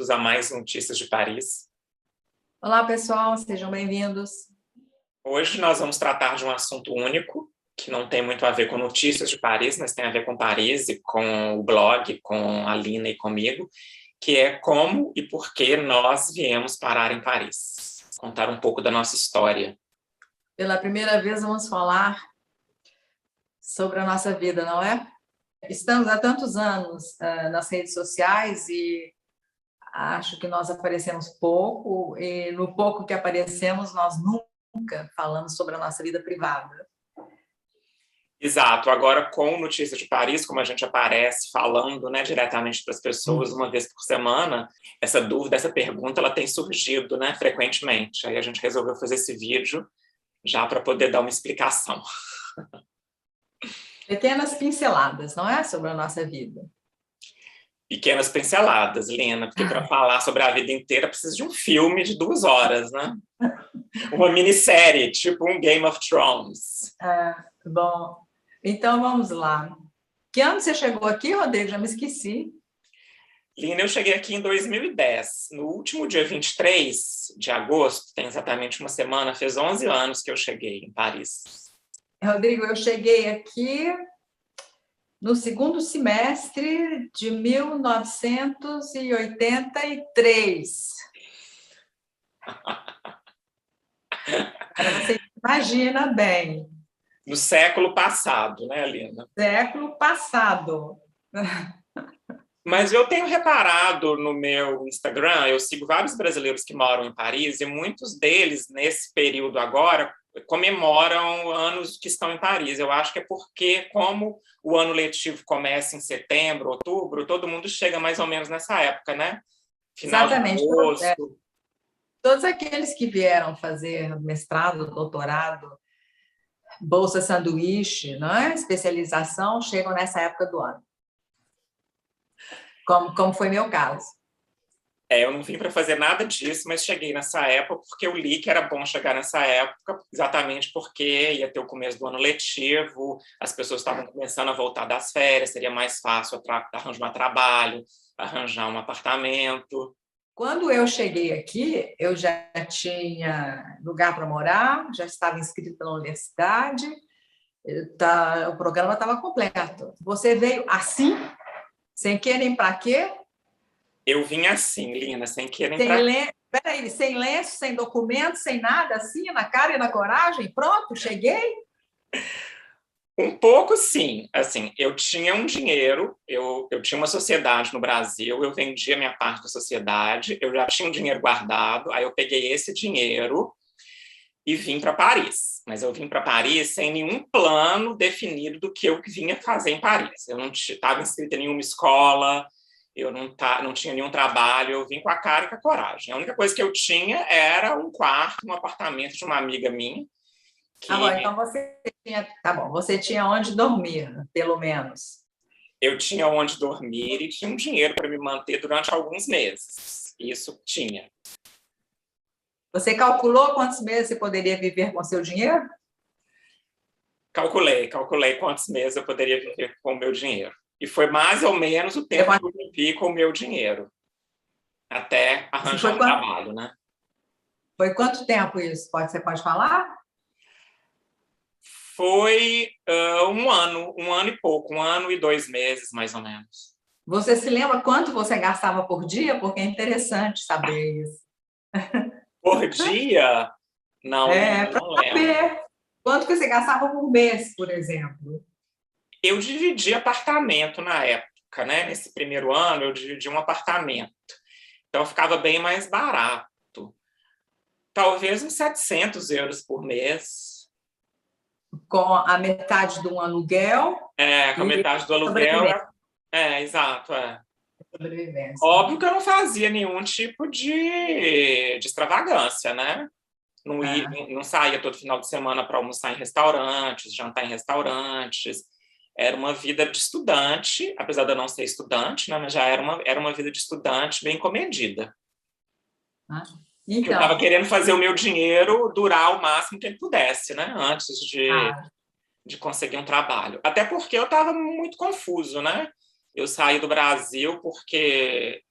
bem-vindos a mais um Notícias de Paris. Olá, pessoal, sejam bem-vindos. Hoje nós vamos tratar de um assunto único, que não tem muito a ver com Notícias de Paris, mas tem a ver com Paris e com o blog, com a Lina e comigo, que é como e por que nós viemos parar em Paris. Contar um pouco da nossa história. Pela primeira vez vamos falar sobre a nossa vida, não é? Estamos há tantos anos nas redes sociais e acho que nós aparecemos pouco, e no pouco que aparecemos, nós nunca falamos sobre a nossa vida privada. Exato. Agora, com Notícias de Paris, como a gente aparece falando, né, diretamente para as pessoas uma vez por semana, essa dúvida, essa pergunta, ela tem surgido, né, frequentemente. Aí a gente resolveu fazer esse vídeo já para poder dar uma explicação. Pequenas pinceladas, não é? Sobre a nossa vida. Pequenas pinceladas, Lina, porque para falar sobre a vida inteira precisa de um filme de 2 horas, né? Uma minissérie, tipo um Game of Thrones. Bom, então vamos lá. Que ano você chegou aqui, Rodrigo? Já me esqueci. Lina, eu cheguei aqui em 2010. No último dia 23 de agosto, tem exatamente uma semana, fez 11 anos que eu cheguei em Paris. Rodrigo, eu cheguei aqui no segundo semestre de 1983. Você imagina bem. No século passado, né, Lina? Século passado. Mas eu tenho reparado no meu Instagram, eu sigo vários brasileiros que moram em Paris e muitos deles, nesse período agora, comemoram anos que estão em Paris. Eu acho que é porque, como o ano letivo começa em setembro, outubro, todo mundo chega mais ou menos nessa época, né? Final Exatamente. de agosto. Todos aqueles que vieram fazer mestrado, doutorado, bolsa sanduíche, não é? Especialização, chegam nessa época do ano. Como foi meu caso. Eu não vim para fazer nada disso, mas cheguei nessa época porque eu li que era bom chegar nessa época, exatamente porque ia ter o começo do ano letivo, as pessoas estavam começando a voltar das férias, seria mais fácil arranjar um trabalho, arranjar um apartamento. Quando eu cheguei aqui, eu já tinha lugar para morar, já estava inscrita na universidade, o programa estava completo. Você veio assim, sem querer nem para quê? Eu vim assim, Lina, sem querer nem para... Peraí, sem lenço, sem documento, sem nada, assim, na cara e na coragem? Pronto, cheguei? Um pouco, sim. Assim, eu tinha um dinheiro, eu tinha uma sociedade no Brasil, eu vendia minha parte da sociedade, eu já tinha um dinheiro guardado, aí eu peguei esse dinheiro e vim para Paris. Mas eu vim para Paris sem nenhum plano definido do que eu vinha fazer em Paris. Eu não estava inscrita em nenhuma escola, eu não tinha nenhum trabalho, eu vim com a cara e com a coragem. A única coisa que eu tinha era um quarto, um apartamento de uma amiga minha. Bom, então você tinha onde dormir, pelo menos. Eu tinha onde dormir e tinha um dinheiro para me manter durante alguns meses. Isso tinha. Você calculou quantos meses você poderia viver com seu dinheiro? Calculei quantos meses eu poderia viver com o meu dinheiro. E foi mais ou menos o tempo que eu vivi com o meu dinheiro. Até arranjar um trabalho, né? Foi quanto tempo isso? Você pode falar? Foi um ano e pouco, 1 ano e 2 meses, mais ou menos. Você se lembra quanto você gastava por dia? Porque é interessante saber isso. Por dia? Não, não lembro. Quanto que você gastava por mês, por exemplo? Eu dividi apartamento na época, né? Nesse primeiro ano, eu dividi um apartamento. Então, ficava bem mais barato. Talvez uns 700 euros por mês. Com a metade de um aluguel? Com a metade do aluguel. Exato. Sobrevivência. Óbvio que eu não fazia nenhum tipo de extravagância, né? Não saía todo final de semana para almoçar em restaurantes, jantar em restaurantes. Era uma vida de estudante, apesar de eu não ser estudante, né? Mas já era uma vida de estudante bem comedida. Então, eu estava querendo fazer o meu dinheiro durar o máximo que ele pudesse, né? Antes de conseguir um trabalho. Até porque eu estava muito confuso, né? Eu saí do Brasil porque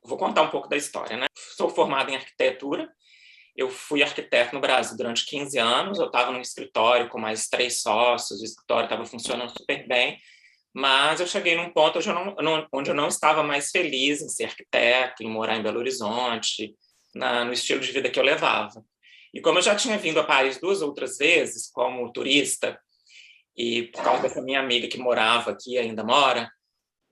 Vou contar um pouco da história, né? Sou formado em arquitetura. Eu fui arquiteto no Brasil durante 15 anos. Eu estava num escritório com mais 3 sócios. O escritório estava funcionando super bem. Mas eu cheguei num ponto onde eu não estava mais feliz em ser arquiteto, em morar em Belo Horizonte, no estilo de vida que eu levava. E como eu já tinha vindo a Paris 2 outras vezes como turista, e por causa dessa minha amiga que morava aqui, ainda mora,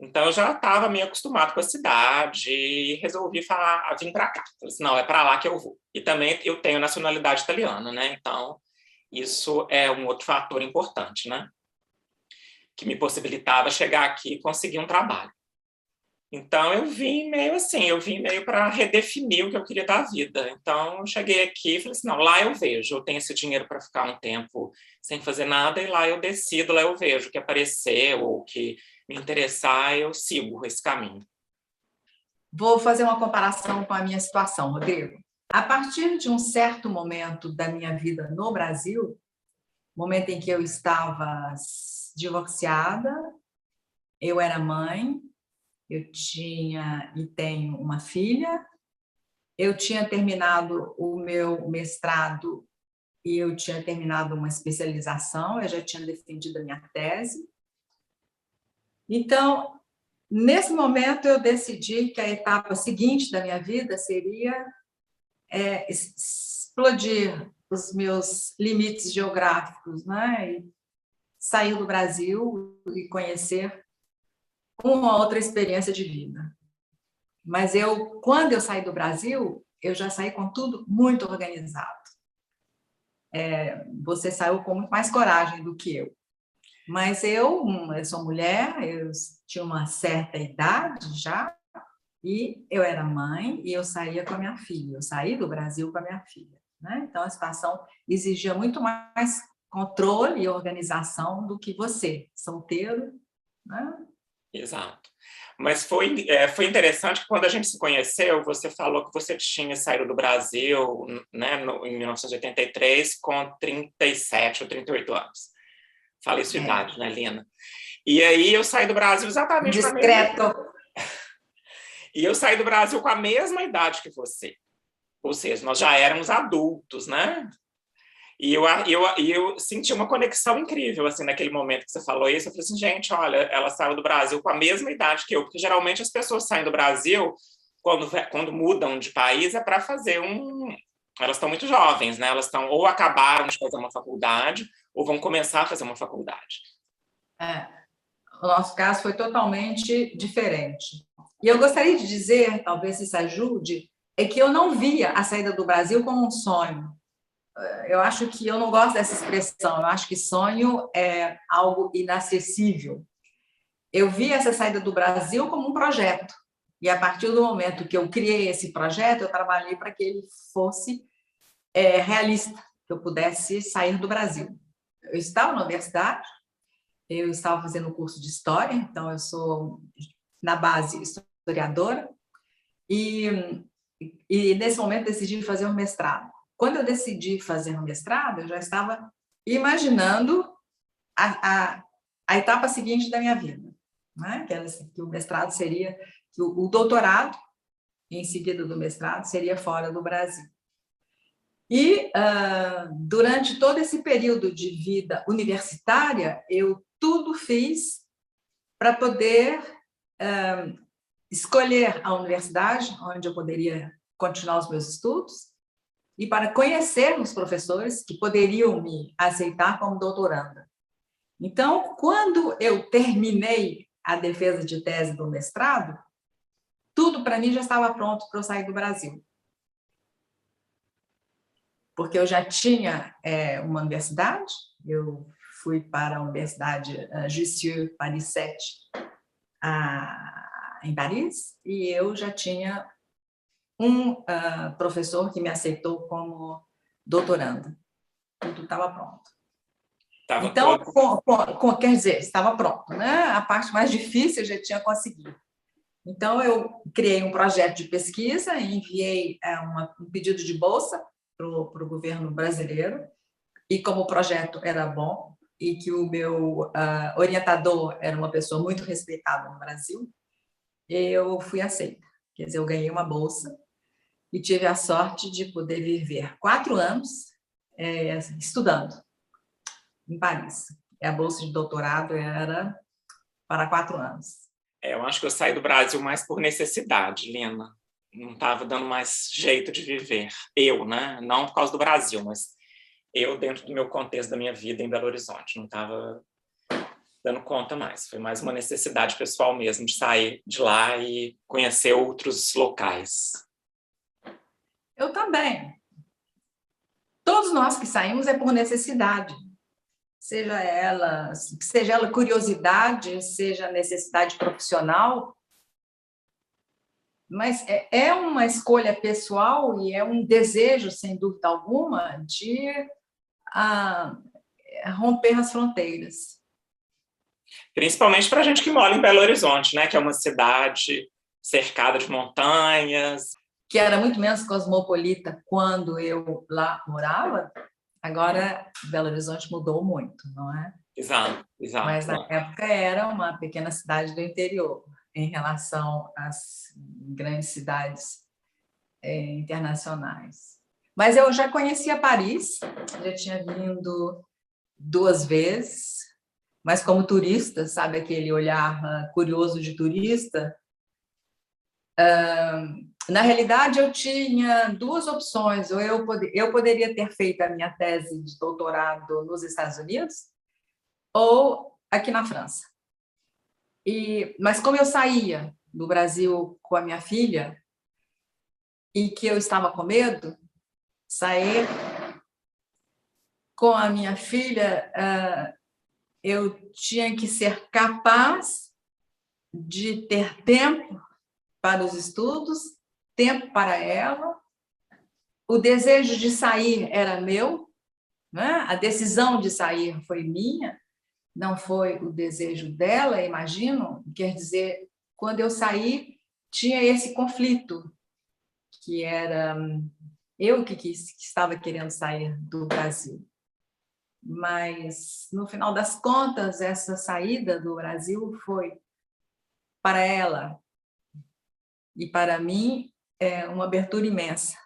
então eu já estava meio acostumado com a cidade e resolvi vir para cá. Falei assim, não, é para lá que eu vou. E também eu tenho nacionalidade italiana, né? Então isso é um outro fator importante, né? Que me possibilitava chegar aqui e conseguir um trabalho. Então eu vim meio para redefinir o que eu queria da vida. Então eu cheguei aqui e falei assim, não, lá eu vejo, eu tenho esse dinheiro para ficar um tempo sem fazer nada e lá eu decido, lá eu vejo o que aparecer ou o que me interessar, eu sigo esse caminho. Vou fazer uma comparação com a minha situação, Rodrigo. A partir de um certo momento da minha vida no Brasil, momento em que eu estava divorciada, eu era mãe, eu tinha e tenho uma filha, eu tinha terminado o meu mestrado e eu tinha terminado uma especialização, eu já tinha defendido a minha tese. Então, nesse momento, eu decidi que a etapa seguinte da minha vida seria explodir os meus limites geográficos, né? E sair do Brasil e conhecer uma outra experiência de vida. Mas quando eu saí do Brasil, eu já saí com tudo muito organizado. Você saiu com muito mais coragem do que eu. Mas eu sou mulher, eu tinha uma certa idade já, e eu era mãe e eu saía com a minha filha. Eu saí do Brasil com a minha filha, né? Então, a situação exigia muito mais controle e organização do que você, solteiro, né? Exato. Mas foi interessante que quando a gente se conheceu, você falou que você tinha saído do Brasil, né, em 1983 com 37 ou 38 anos. Falei sua idade, né, Lina? E aí eu saí do Brasil exatamente com a mesma... E eu saí do Brasil com a mesma idade que você. Ou seja, nós já éramos adultos, né? E eu senti uma conexão incrível, assim, naquele momento que você falou isso. Eu falei assim, gente, olha, ela saiu do Brasil com a mesma idade que eu, porque geralmente as pessoas saem do Brasil, quando mudam de país, é para fazer Elas estão muito jovens, né? Elas ou acabaram de fazer uma faculdade, ou vão começar a fazer uma faculdade. O nosso caso foi totalmente diferente. E eu gostaria de dizer, talvez isso ajude, é que eu não via a saída do Brasil como um sonho. Eu acho que eu não gosto dessa expressão, eu acho que sonho é algo inacessível. Eu vi essa saída do Brasil como um projeto, e a partir do momento que eu criei esse projeto, eu trabalhei para que ele fosse realista, que eu pudesse sair do Brasil. Eu estava na universidade, eu estava fazendo um curso de História, então eu sou, na base, historiadora, e nesse momento decidi fazer um mestrado. Quando eu decidi fazer um mestrado, eu já estava imaginando a etapa seguinte da minha vida, né? Que o mestrado seria, que o doutorado, em seguida do mestrado, seria fora do Brasil. E, durante todo esse período de vida universitária, eu tudo fiz para poder escolher a universidade onde eu poderia continuar os meus estudos e para conhecer os professores que poderiam me aceitar como doutoranda. Então, quando eu terminei a defesa de tese do mestrado, tudo para mim já estava pronto para eu sair do Brasil. Porque eu já tinha uma universidade, eu fui para a Universidade Jussieu Paris 7, em Paris, e eu já tinha um professor que me aceitou como doutoranda. Tudo estava pronto. Então, quer dizer, estava pronto, né? A parte mais difícil eu já tinha conseguido. Então, eu criei um projeto de pesquisa, enviei um pedido de bolsa para o governo brasileiro, e como o projeto era bom, e que o meu orientador era uma pessoa muito respeitada no Brasil, eu fui aceita. Quer dizer, eu ganhei uma bolsa e tive a sorte de poder viver 4 anos estudando em Paris. E a bolsa de doutorado era para 4 anos. Eu acho que eu saí do Brasil mais por necessidade, Lina. Não estava dando mais jeito de viver. Eu, né? Não por causa do Brasil, mas eu, dentro do meu contexto da minha vida em Belo Horizonte, não estava dando conta mais. Foi mais uma necessidade pessoal mesmo, de sair de lá e conhecer outros locais. Eu também. Todos nós que saímos é por necessidade. Seja ela curiosidade, seja necessidade profissional, mas é uma escolha pessoal e é um desejo, sem dúvida alguma, de romper as fronteiras. Principalmente para a gente que mora em Belo Horizonte, né? Que é uma cidade cercada de montanhas. Que era muito menos cosmopolita quando eu lá morava. Agora, Belo Horizonte mudou muito, não é? Exato. Mas na época era uma pequena cidade do interior, em relação às grandes cidades internacionais. Mas eu já conhecia Paris, já tinha vindo 2 vezes, mas como turista, sabe aquele olhar curioso de turista? Na realidade, eu tinha 2 opções. Ou eu poderia ter feito a minha tese de doutorado nos Estados Unidos ou aqui na França. Mas como eu saía do Brasil com a minha filha e que eu estava com medo, sair com a minha filha, eu tinha que ser capaz de ter tempo para os estudos, tempo para ela. O desejo de sair era meu, né? A decisão de sair foi minha, não foi o desejo dela, imagino. Quer dizer, quando eu saí, tinha esse conflito, que era eu que estava querendo sair do Brasil. Mas, no final das contas, essa saída do Brasil foi, para ela e para mim, uma abertura imensa.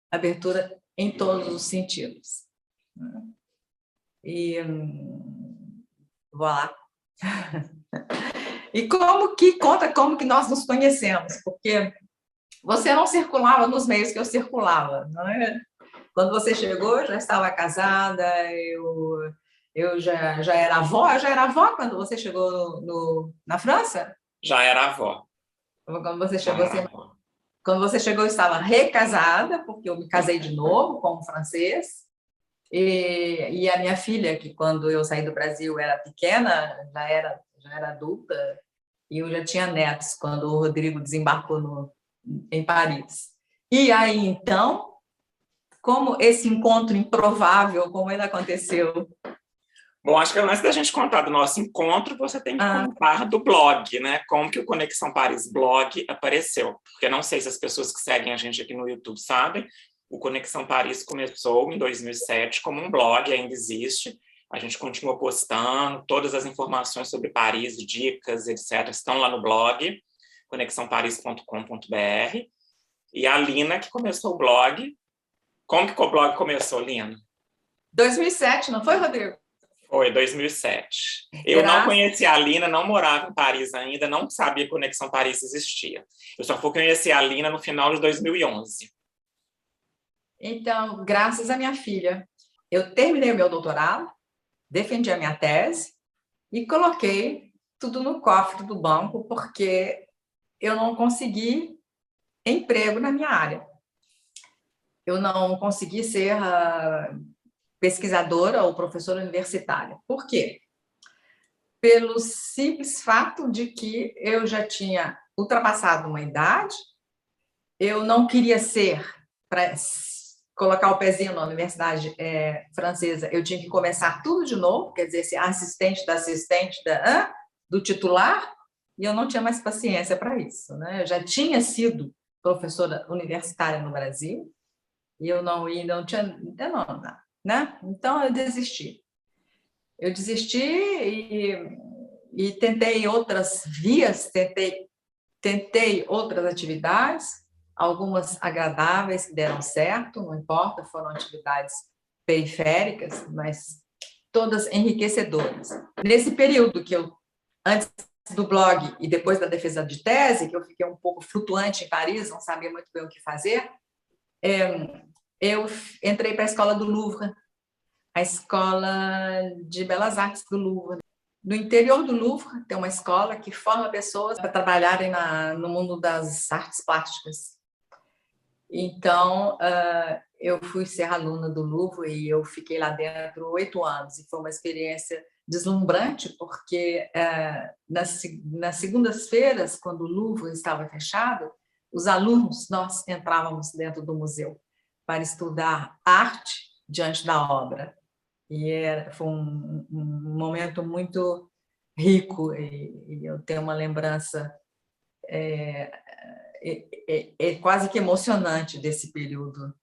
Abertura em todos os sentidos. E voilà. E conta como que nós nos conhecemos, porque você não circulava nos meios que eu circulava, não é? Quando você chegou, eu já estava casada, eu já era avó. Eu já era avó quando você chegou na França? Já era avó. Quando você chegou, eu estava recasada, porque eu me casei de novo com um francês. E a minha filha, que quando eu saí do Brasil era pequena, já era adulta, e eu já tinha netos quando o Rodrigo desembarcou em Paris. E aí, então, como esse encontro improvável, como ele aconteceu? Bom, acho que antes da gente contar do nosso encontro, você tem que contar do blog, né? Como que o Conexão Paris blog apareceu. Porque não sei se as pessoas que seguem a gente aqui no YouTube sabem, o Conexão Paris começou em 2007 como um blog, ainda existe. A gente continua postando, todas as informações sobre Paris, dicas, etc., estão lá no blog, conexãoparis.com.br. E a Lina que começou o blog. Como que o blog começou, Lina? 2007, não foi, Rodrigo? Foi, 2007. Eu não conhecia a Lina, não morava em Paris ainda, não sabia que Conexão Paris existia. Eu só fui conhecer a Lina no final de 2011. Então, graças à minha filha, eu terminei o meu doutorado, defendi a minha tese e coloquei tudo no cofre do banco, porque eu não consegui emprego na minha área. Eu não consegui ser pesquisadora ou professora universitária. Por quê? Pelo simples fato de que eu já tinha ultrapassado uma idade, eu não queria ser, para colocar o pezinho na universidade francesa, eu tinha que começar tudo de novo, quer dizer, ser assistente do titular, e eu não tinha mais paciência para isso, né? Eu já tinha sido professora universitária no Brasil, e eu não tinha, né? Então eu desisti. E tentei outras vias, tentei tentei outras atividades, algumas agradáveis que deram certo, não importa, foram atividades periféricas, mas todas enriquecedoras. Nesse período que eu, antes do blog e depois da defesa de tese, que eu fiquei um pouco flutuante em Paris, não sabia muito bem o que fazer, eu entrei para a Escola do Louvre, a Escola de Belas Artes do Louvre. No interior do Louvre tem uma escola que forma pessoas para trabalharem no mundo das artes plásticas. Então, eu fui ser aluna do Louvre e eu fiquei lá dentro 8 anos. E foi uma experiência deslumbrante, porque nas segundas-feiras, quando o Louvre estava fechado, os alunos, nós entrávamos dentro do museu para estudar arte diante da obra. E foi um momento muito rico, e eu tenho uma lembrança quase que emocionante desse período,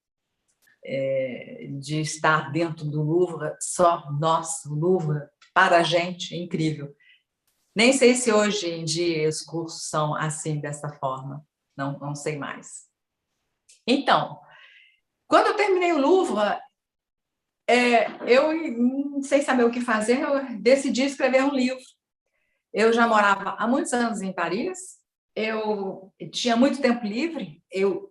de estar dentro do Louvre, só nós, o Louvre, para a gente, é incrível. Nem sei se hoje em dia os cursos são assim, dessa forma, não sei mais. Então, quando eu terminei o Louvre, eu, sem saber o que fazer, eu decidi escrever um livro. Eu já morava há muitos anos em Paris, eu tinha muito tempo livre, eu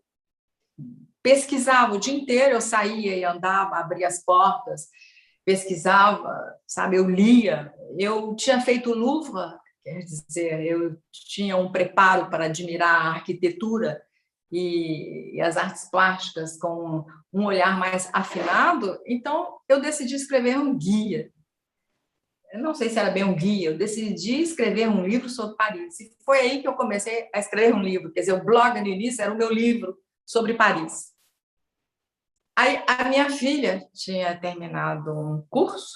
pesquisava o dia inteiro, eu saía e andava, abria as portas, pesquisava, sabe, eu lia. Eu tinha feito o Louvre, quer dizer, eu tinha um preparo para admirar a arquitetura e as artes plásticas com um olhar mais afinado, então eu decidi escrever um guia. Eu não sei se era bem um guia, eu decidi escrever um livro sobre Paris. E foi aí que eu comecei a escrever um livro, quer dizer, o blog no início era o meu livro sobre Paris. Aí a minha filha tinha terminado um curso,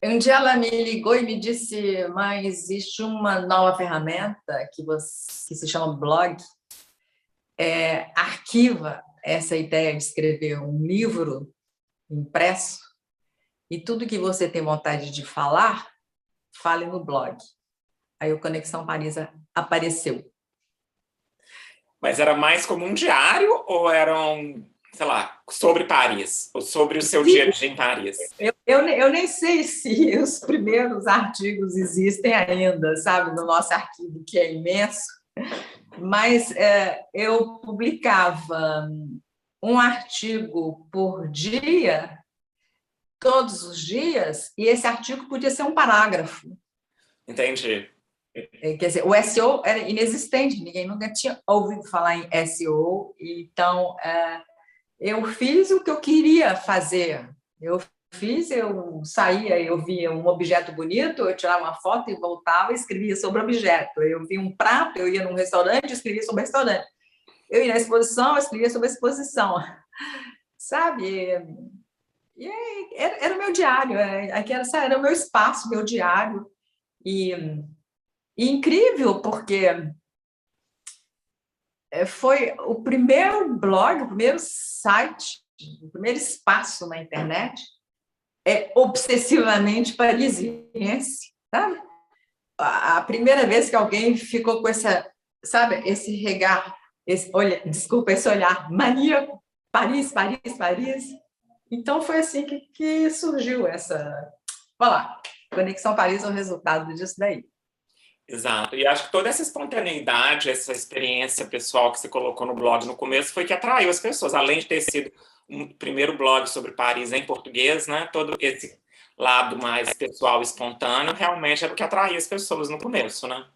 um dia ela me ligou e me disse: mãe, existe uma nova ferramenta que se chama blog, arquiva essa ideia de escrever um livro impresso e tudo que você tem vontade de falar, fale no blog. Aí o Conexão Paris apareceu. Mas era mais como um diário ou eram, sei lá, sobre Paris? Ou sobre o seu dia a dia em Paris? Eu nem sei se os primeiros artigos existem ainda, sabe, no nosso arquivo, que é imenso, mas eu publicava um artigo por dia, todos os dias, e esse artigo podia ser um parágrafo. Entendi. Quer dizer, o SEO era inexistente, ninguém nunca tinha ouvido falar em SEO, então eu fiz o que eu queria fazer. Eu saía, eu via um objeto bonito, eu tirava uma foto e voltava e escrevia sobre o objeto. Eu via um prato, eu ia num restaurante e escrevia sobre o restaurante. Eu ia na exposição, eu escrevia sobre a exposição. Sabe? E era o meu diário, era o meu espaço, meu diário. E incrível, porque foi o primeiro blog, o primeiro site, o primeiro espaço na internet obsessivamente parisiense, sabe? A primeira vez que alguém ficou com esse regar, esse olhar maníaco, Paris, Paris, Paris. Então foi assim que surgiu essa, olha lá, Conexão Paris é o resultado disso daí. Exato. E acho que toda essa espontaneidade, essa experiência pessoal que você colocou no blog no começo foi que atraiu as pessoas, além de ter sido um primeiro blog sobre Paris em português, né? Todo esse lado mais pessoal, espontâneo, realmente era o que atraía as pessoas no começo, né?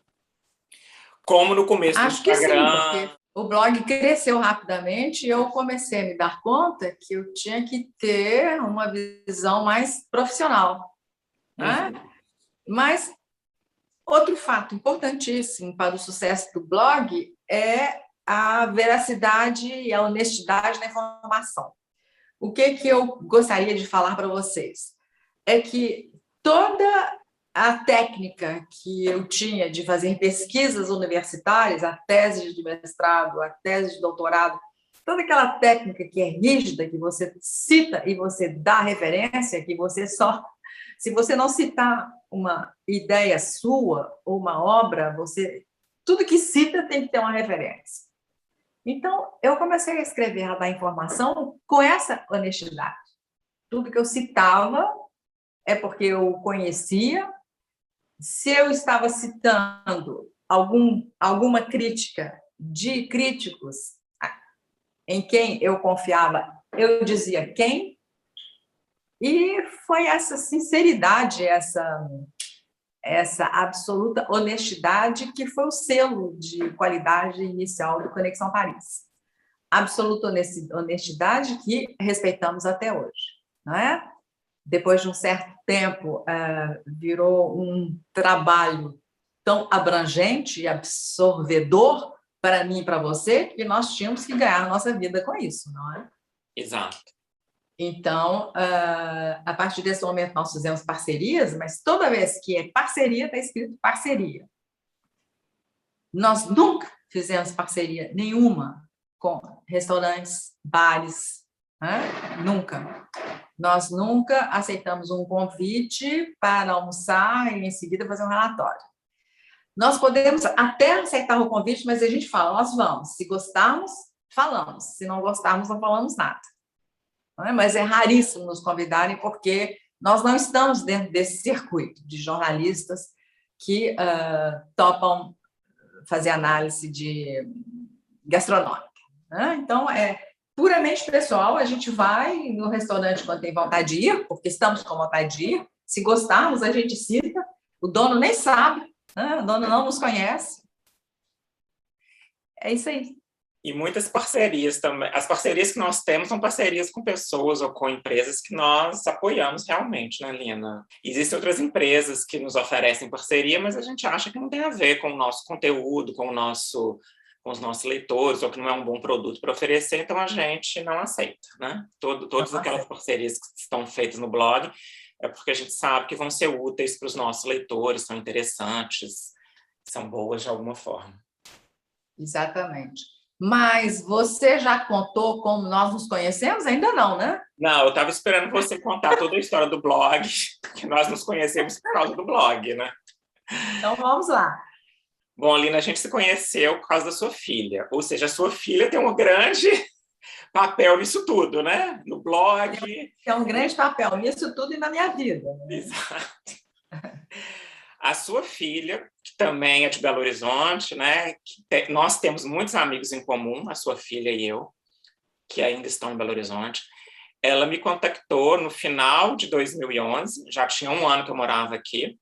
Como no começo do Instagram. Acho que sim, porque o blog cresceu rapidamente e eu comecei a me dar conta que eu tinha que ter uma visão mais profissional, né? Mas outro fato importantíssimo para o sucesso do blog é a veracidade e a honestidade na informação. O que eu gostaria de falar para vocês é que toda a técnica que eu tinha de fazer pesquisas universitárias, a tese de mestrado, a tese de doutorado, toda aquela técnica que é rígida, que você cita e você dá referência, que você só... Se você não citar uma ideia sua ou uma obra, você tudo que cita tem que ter uma referência. Então, eu comecei a escrever, a dar informação com essa honestidade. Tudo que eu citava é porque eu conhecia. Se eu estava citando alguma crítica de críticos em quem eu confiava, eu dizia quem, e foi essa sinceridade, essa absoluta honestidade que foi o selo de qualidade inicial do Conexão Paris. Absoluta honestidade que respeitamos até hoje, não é? Depois de um certo tempo, virou um trabalho tão abrangente e absorvedor para mim e para você, que nós tínhamos que ganhar a nossa vida com isso, não é? Exato. Então, a partir desse momento, nós fizemos parcerias, mas toda vez que é parceria, está escrito parceria. Nós nunca fizemos parceria nenhuma com restaurantes, bares, né? Nunca. Nós nunca aceitamos um convite para almoçar e, em seguida, fazer um relatório. Nós podemos até aceitar o convite, mas a gente fala, nós vamos. Se gostarmos, falamos. Se não gostarmos, não falamos nada. Não é? Mas é raríssimo nos convidarem, porque nós não estamos dentro desse circuito de jornalistas que topam fazer análise gastronômica. Né? Então, é puramente pessoal, a gente vai no restaurante quando tem vontade de ir, porque estamos com vontade de ir. Se gostarmos, a gente cita. O dono nem sabe, né? O dono não nos conhece. É isso aí. E muitas parcerias também. As parcerias que nós temos são parcerias com pessoas ou com empresas que nós apoiamos realmente, né, Lina? Existem outras empresas que nos oferecem parceria, mas a gente acha que não tem a ver com o nosso conteúdo, com os nossos leitores, ou que não é um bom produto para oferecer, então a gente não aceita, né? Todas aquelas parcerias que estão feitas no blog é porque a gente sabe que vão ser úteis para os nossos leitores, são interessantes, são boas de alguma forma. Exatamente. Mas você já contou como nós nos conhecemos? Ainda não, né? Não, eu estava esperando você contar toda a história do blog, porque nós nos conhecemos por causa do blog, né? Então, vamos lá. Bom, Alina, a gente se conheceu por causa da sua filha, ou seja, a sua filha tem um grande papel nisso tudo, né? No blog. Tem um grande papel nisso tudo e na minha vida. Né? Exato. A sua filha, que também é de Belo Horizonte, né? Nós temos muitos amigos em comum, a sua filha e eu, que ainda estão em Belo Horizonte. Ela me contactou no final de 2011, já tinha um ano que eu morava aqui.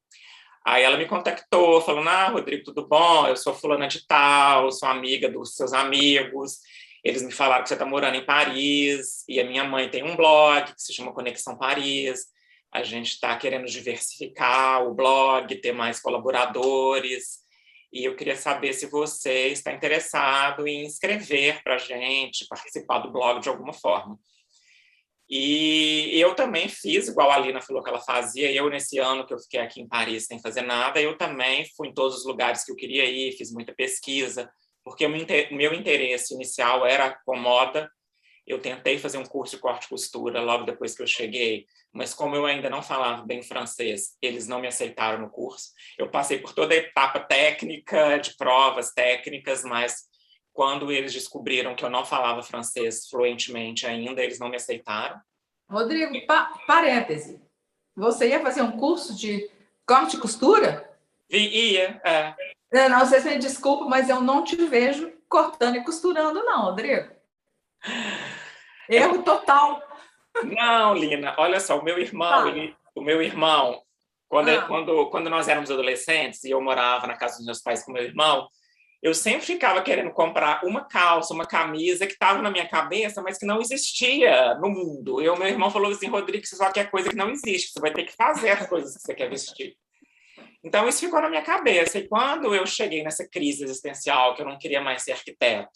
Aí ela me contactou, falando, Rodrigo, tudo bom? Eu sou fulana de tal, sou amiga dos seus amigos. Eles me falaram que você está morando em Paris, e a minha mãe tem um blog que se chama Conexão Paris. A gente está querendo diversificar o blog, ter mais colaboradores. E eu queria saber se você está interessado em escrever para a gente, participar do blog de alguma forma. E eu também fiz, igual a Lina falou que ela fazia, eu nesse ano que eu fiquei aqui em Paris sem fazer nada, eu também fui em todos os lugares que eu queria ir, fiz muita pesquisa, porque o meu interesse inicial era com moda. Eu tentei fazer um curso de corte e costura logo depois que eu cheguei, mas como eu ainda não falava bem francês, eles não me aceitaram no curso. Eu passei por toda a etapa técnica, de provas técnicas, mas quando eles descobriram que eu não falava francês fluentemente ainda, eles não me aceitaram. Rodrigo, parêntese. Você ia fazer um curso de corte e costura? Ia, Não, vocês me desculpem, mas eu não te vejo cortando e costurando, não, Rodrigo. Erro total. Não, Lina, olha só, o meu irmão, quando nós éramos adolescentes e eu morava na casa dos meus pais com meu irmão, eu sempre ficava querendo comprar uma calça, uma camisa que estava na minha cabeça, mas que não existia no mundo. E o meu irmão falou assim, Rodrigo, você só quer coisa que não existe, você vai ter que fazer as coisas que você quer vestir. Então, isso ficou na minha cabeça. E quando eu cheguei nessa crise existencial, que eu não queria mais ser arquiteto,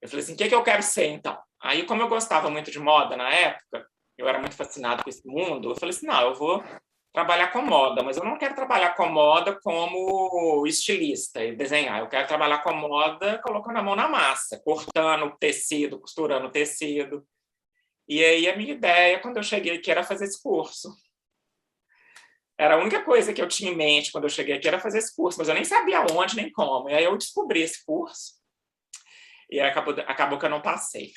eu falei assim, o que eu quero ser, então? Aí, como eu gostava muito de moda na época, eu era muito fascinado com esse mundo, eu falei assim, não, eu vou trabalhar com moda, mas eu não quero trabalhar com moda como estilista e desenhar. Eu quero trabalhar com moda colocando a mão na massa, cortando tecido, costurando tecido. E aí a minha ideia, quando eu cheguei aqui, era fazer esse curso. Era a única coisa que eu tinha em mente quando eu cheguei aqui era fazer esse curso, mas eu nem sabia onde nem como. E aí eu descobri esse curso e aí acabou que eu não passei.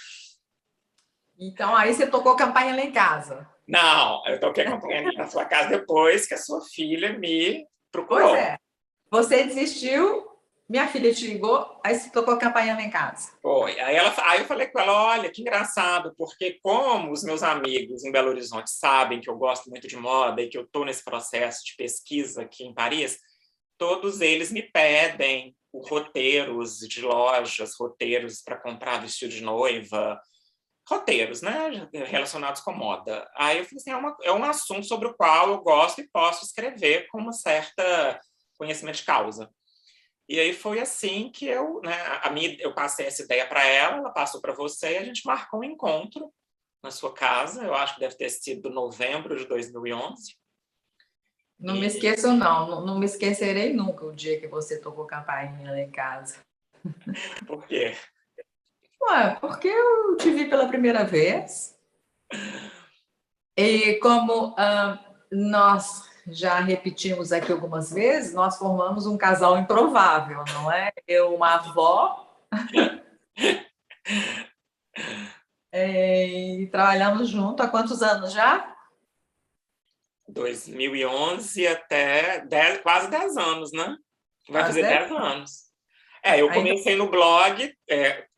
Então, aí você tocou campainha lá em casa. Não, eu toquei campanha na sua casa depois que a sua filha me Pois procurou. é. Você desistiu, minha filha te ligou, aí você tocou campainha lá em casa. Foi. Aí eu falei com ela, olha, que engraçado, porque como os meus amigos em Belo Horizonte sabem que eu gosto muito de moda e que eu estou nesse processo de pesquisa aqui em Paris, todos eles me pedem roteiros de lojas, roteiros para comprar vestido de noiva, roteiros, né, relacionados com moda. Aí eu falei assim, é um assunto sobre o qual eu gosto e posso escrever com uma certa conhecimento de causa. E aí foi assim que eu passei essa ideia para ela, ela passou para você e a gente marcou um encontro na sua casa, eu acho que deve ter sido novembro de 2011. Não me esqueço, não. Não me esquecerei nunca o dia que você tocou campainha lá em casa. Por quê? Ué, porque eu te vi pela primeira vez. E como nós já repetimos aqui algumas vezes, nós formamos um casal improvável, não é? Eu, uma avó, e trabalhamos junto há quantos anos já? 2011 até quase 10 anos, né? Vai Quase fazer 10? 10 anos. Eu Ainda comecei no blog,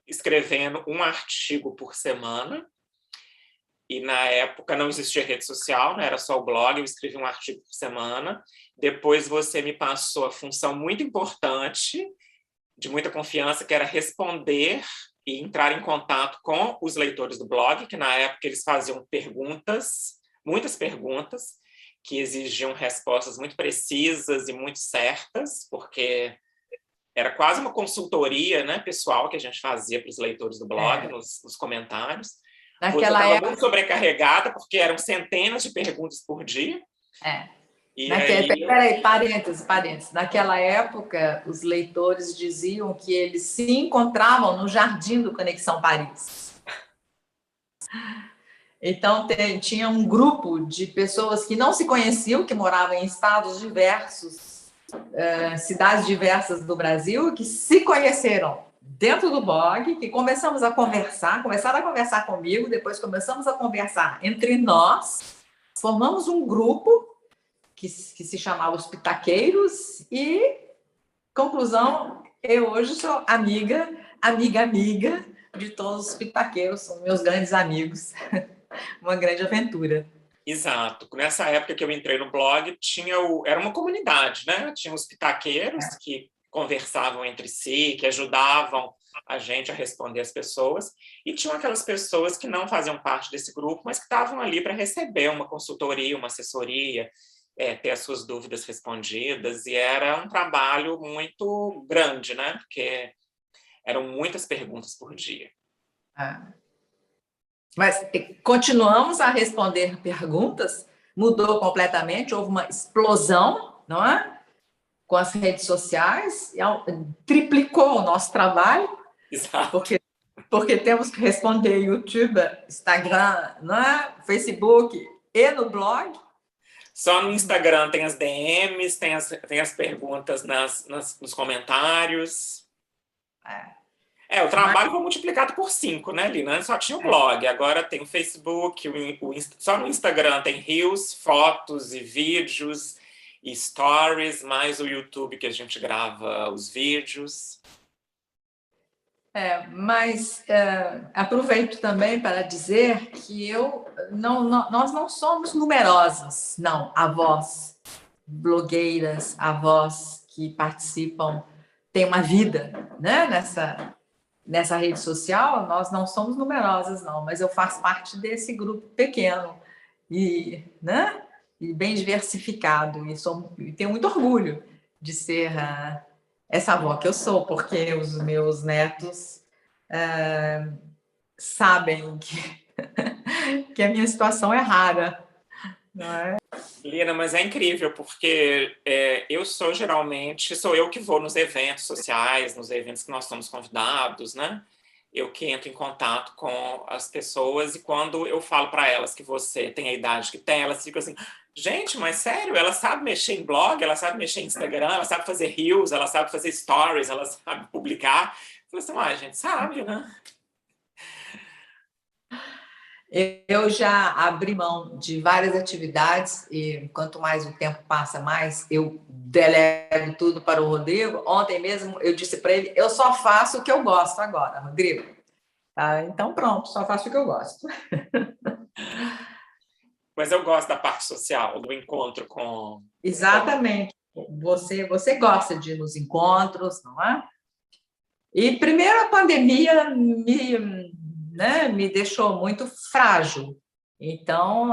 escrevendo um artigo por semana, e na época não existia rede social, né? Era só o blog, eu escrevi um artigo por semana. Depois você me passou a função muito importante, de muita confiança, que era responder e entrar em contato com os leitores do blog, que na época eles faziam perguntas, muitas perguntas, que exigiam respostas muito precisas e muito certas, porque era quase uma consultoria, né, pessoal, que a gente fazia para os leitores do blog, nos comentários. Você naquela estava época. muito sobrecarregada, porque eram centenas de perguntas por dia. E aí... Peraí, parênteses. Naquela época, os leitores diziam que eles se encontravam no jardim do Conexão Paris. Então, tinha um grupo de pessoas que não se conheciam, que moravam em estados diversos, cidades diversas do Brasil, que se conheceram dentro do blog, que começaram a conversar comigo, depois começamos a conversar entre nós, formamos um grupo que se chamava Os Pitaqueiros, e, conclusão, eu hoje sou amiga de todos os pitaqueiros, são meus grandes amigos. Uma grande aventura. Exato. Nessa época que eu entrei no blog, era uma comunidade, né? Tinha os pitaqueiros que conversavam entre si, que ajudavam a gente a responder as pessoas, e tinham aquelas pessoas que não faziam parte desse grupo, mas que estavam ali para receber uma consultoria, uma assessoria, ter as suas dúvidas respondidas, e era um trabalho muito grande, né? Porque eram muitas perguntas por dia. Mas continuamos a responder perguntas, mudou completamente, houve uma explosão, não é? Com as redes sociais, triplicou o nosso trabalho, Exato. porque temos que responder YouTube, Instagram, não é? Facebook e no blog. Só no Instagram tem as DMs, tem as perguntas nos comentários. O trabalho foi multiplicado por 5, né, Lina? Só tinha o blog, agora tem o Facebook, só no Instagram tem Reels, fotos e vídeos e stories, mais o YouTube que a gente grava os vídeos. Mas aproveito também para dizer que nós não somos numerosas, não, avós, blogueiras, avós que participam, têm uma vida, né, nessa rede social, nós não somos numerosas, não, mas eu faço parte desse grupo pequeno e, né, e bem diversificado, e tenho muito orgulho de ser essa avó que eu sou, porque os meus netos sabem que a minha situação é rara, não é? Lina, mas é incrível, porque sou eu que vou nos eventos sociais, nos eventos que nós somos convidados, né? eu que entro em contato com as pessoas, e quando eu falo para elas que você tem a idade que tem, elas ficam assim, gente, mas sério, ela sabe mexer em blog, ela sabe mexer em Instagram, ela sabe fazer reels, ela sabe fazer stories, ela sabe publicar. Eu falo assim, a gente sabe, né? Eu já abri mão de várias atividades e quanto mais o tempo passa, mais eu delego tudo para o Rodrigo. Ontem mesmo eu disse para ele, eu só faço o que eu gosto agora, Rodrigo. Tá? Então pronto, só faço o que eu gosto. Mas eu gosto da parte social, do encontro com... Exatamente. Você gosta de ir nos encontros, não é? E primeiro a pandemia me deixou muito frágil. Então,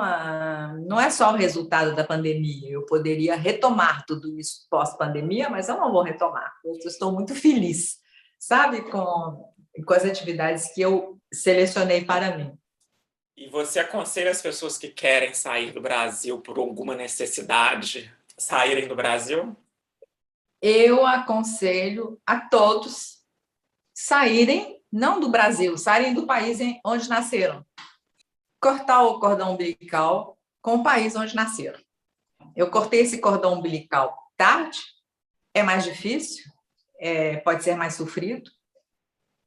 não é só o resultado da pandemia. Eu poderia retomar tudo isso pós-pandemia, mas eu não vou retomar. Eu estou muito feliz, sabe, com as atividades que eu selecionei para mim. E você aconselha as pessoas que querem sair do Brasil por alguma necessidade saírem do Brasil? Eu aconselho a todos saírem, não do Brasil, saírem do país onde nasceram. Cortar o cordão umbilical com o país onde nasceram. Eu cortei esse cordão umbilical tarde, é mais difícil, pode ser mais sofrido,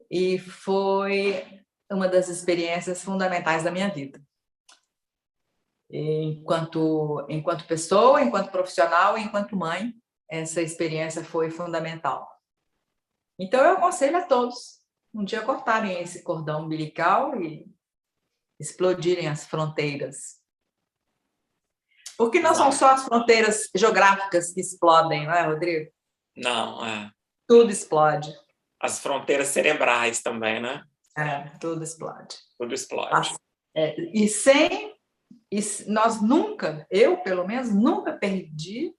e foi uma das experiências fundamentais da minha vida. Enquanto pessoa, enquanto profissional, enquanto mãe, essa experiência foi fundamental. Então, eu aconselho a todos um dia cortarem esse cordão umbilical e explodirem as fronteiras. Porque não são só as fronteiras geográficas que explodem, não é, Rodrigo? Não, Tudo explode. As fronteiras cerebrais também, né? Tudo explode. Tudo explode. E nós nunca, eu pelo menos, nunca perdi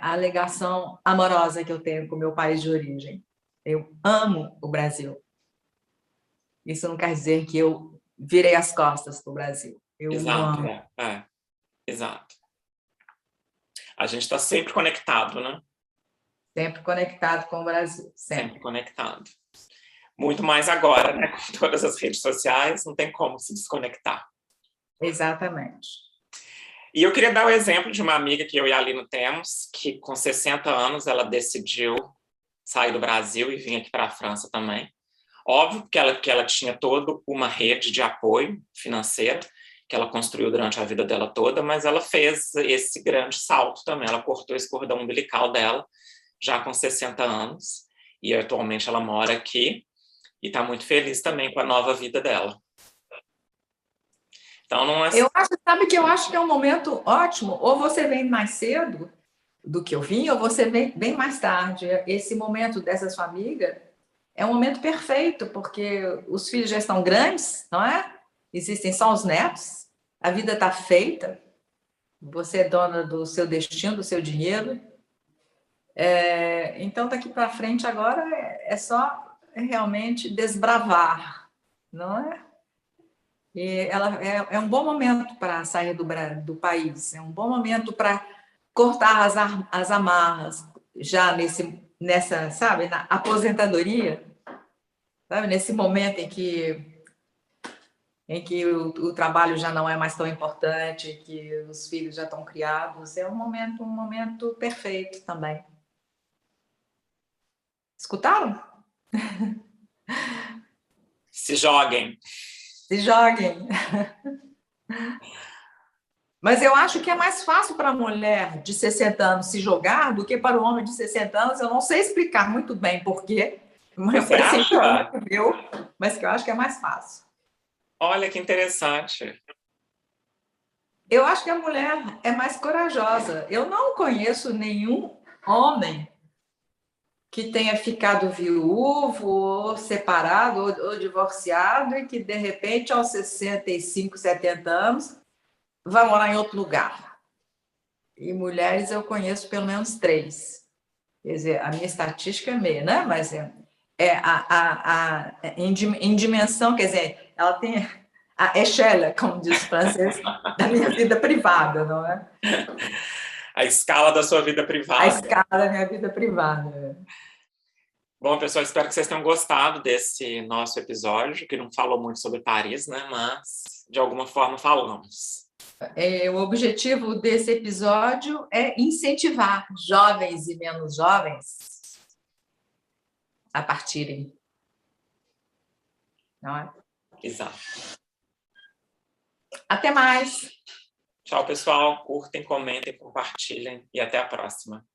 a ligação amorosa que eu tenho com o meu país de origem. Eu amo o Brasil. Isso não quer dizer que eu virei as costas para o Brasil. Eu Exato, amo. Exato. A gente está sempre conectado, né? Sempre conectado com o Brasil. Sempre conectado. Muito mais agora, né? Com todas as redes sociais, não tem como se desconectar. Exatamente. E eu queria dar o exemplo de uma amiga que eu e a Aline temos, que com 60 anos ela decidiu sair do Brasil e vir aqui para a França também. Óbvio que ela tinha toda uma rede de apoio financeiro que ela construiu durante a vida dela toda, mas ela fez esse grande salto também. Ela cortou esse cordão umbilical dela, já com 60 anos, e atualmente ela mora aqui e está muito feliz também com a nova vida dela. Então, não é... Sabe que eu acho que é um momento ótimo, ou você vem mais cedo do que eu vim, ou você vem bem mais tarde. Esse momento dessa sua amiga é um momento perfeito, porque os filhos já estão grandes, não é? Existem só os netos, a vida está feita, você é dona do seu destino, do seu dinheiro. Então, daqui para frente, agora é só realmente desbravar, não é? E ela é um bom momento para sair do país, é um bom momento para cortar as amarras, já nessa, sabe, na aposentadoria, sabe, nesse momento em que o trabalho já não é mais tão importante, que os filhos já estão criados, é um momento perfeito também. Escutaram? Se joguem. Se joguem. Mas eu acho que é mais fácil para a mulher de 60 anos se jogar do que para o homem de 60 anos. Eu não sei explicar muito bem por quê. Você acha? Mas que eu acho que é mais fácil. Olha que interessante. Eu acho que a mulher é mais corajosa. Eu não conheço nenhum homem que tenha ficado viúvo, ou separado, ou divorciado, e que, de repente, aos 65, 70 anos, vai morar em outro lugar. E mulheres eu conheço pelo menos 3. Quer dizer, a minha estatística é meia, né? Mas em dimensão, quer dizer, ela tem a échelle, como diz o francês, da minha vida privada, não é? A escala da sua vida privada. A escala da minha vida privada. Bom, pessoal, espero que vocês tenham gostado desse nosso episódio, que não falou muito sobre Paris, né? Mas, de alguma forma, falamos. O objetivo desse episódio é incentivar jovens e menos jovens a partirem. Não é? Exato. Até mais! Tchau, pessoal. Curtem, comentem, compartilhem e até a próxima.